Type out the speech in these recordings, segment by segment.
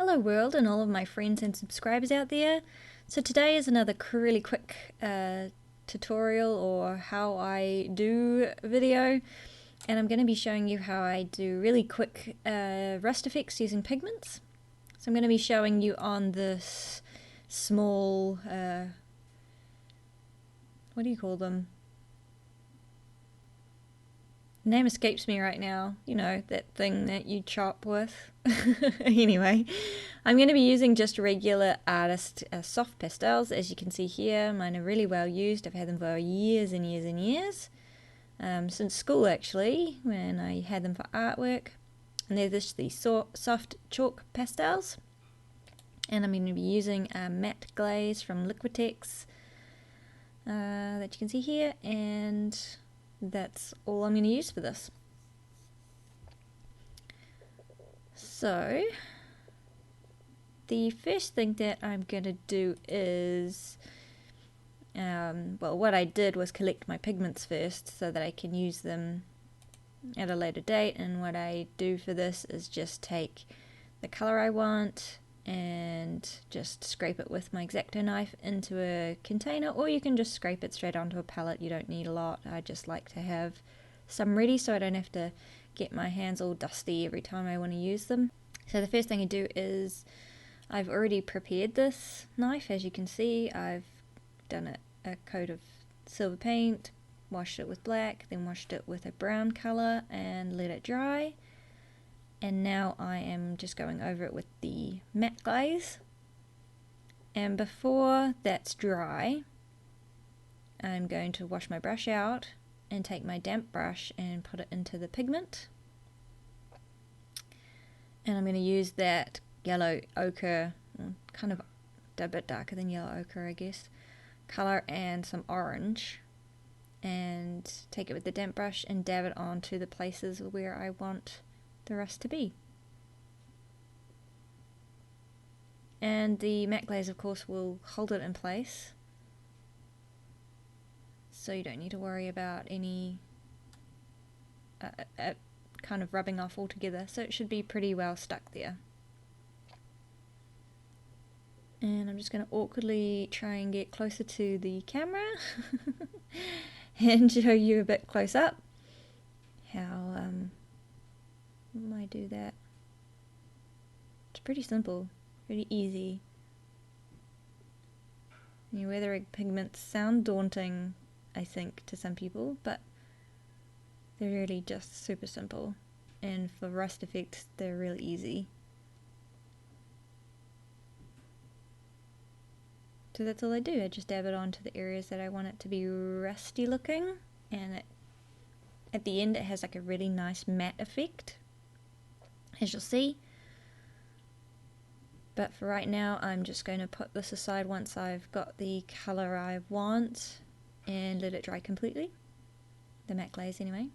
Hello world and all of my friends and subscribers out there. So today is another really quick tutorial or how I do video, and I'm going to be showing you how I do really quick rust effects using pigments. So I'm going to be showing you on this small, what do you call them? Name escapes me right now. You know, that thing that you chop with. Anyway, I'm going to be using just regular artist soft pastels. As you can see here, mine are really well used. I've had them for years and years and years. Since school actually, when I had them for artwork. And they're just these soft chalk pastels. And I'm going to be using a matte glaze from Liquitex that you can see here. And that's all I'm going to use for this. So the first thing that I'm going to do is, well, what I did was collect my pigments first so that I can use them at a later date, and what I do for this is just take the color I want and just scrape it with my X-Acto knife into a container, or you can just scrape it straight onto a palette. You don't need a lot. I just like to have some ready so I don't have to get my hands all dusty every time I want to use them. So the first thing I do is I've already prepared this knife. As you can see, I've done a coat of silver paint, washed it with black, then washed it with a brown color and let it dry. And now I am just going over it with the matte glaze. And before that's dry, I'm going to wash my brush out and take my damp brush and put it into the pigment. And I'm going to use that yellow ochre, kind of a bit darker than yellow ochre I guess, color and some orange, and take it with the damp brush and dab it onto the places where I want the rest to be. And the matte glaze of course will hold it in place, so you don't need to worry about any kind of rubbing off altogether, so it should be pretty well stuck there. And I'm just going to awkwardly try and get closer to the camera and show you a bit close up how I do that. It's pretty simple, pretty easy. Your weathering pigments sound daunting, I think, to some people, but they're really just super simple, and for rust effects they're really easy. So that's all I do. I just dab it onto the areas that I want it to be rusty looking, and at the end it has like a really nice matte effect, as you'll see. But for right now I'm just going to put this aside once I've got the colour I want and let it dry completely. The matte glaze anyway.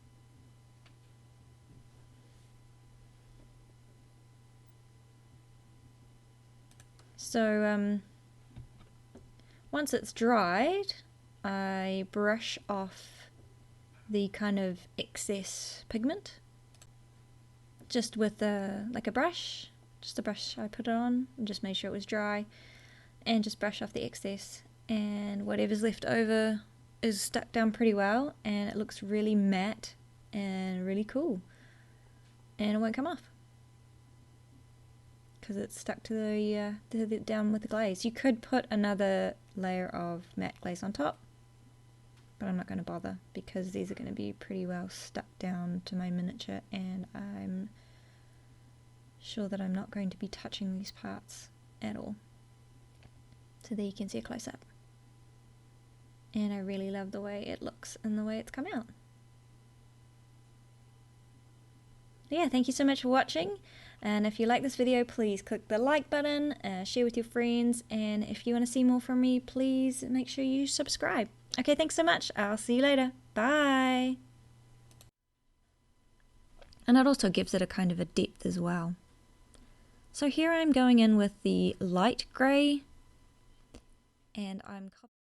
So once it's dried, I brush off the kind of excess pigment just with like a brush, just a brush I put it on and just made sure it was dry, and just brush off the excess, and whatever's left over is stuck down pretty well, and it looks really matte and really cool, and it won't come off because it's stuck to the down with the glaze. You could put another layer of matte glaze on top, but I'm not going to bother because these are going to be pretty well stuck down to my miniature, and I'm sure that I'm not going to be touching these parts at all. So there you can see a close up, and I really love the way it looks and the way it's come out. Yeah, thank you so much for watching, and if you like this video please click the like button, share with your friends, and if you want to see more from me please make sure you subscribe. Okay, thanks so much. I'll see you later. Bye. And it also gives it a kind of a depth as well. So here I'm going in with the light grey, and I'm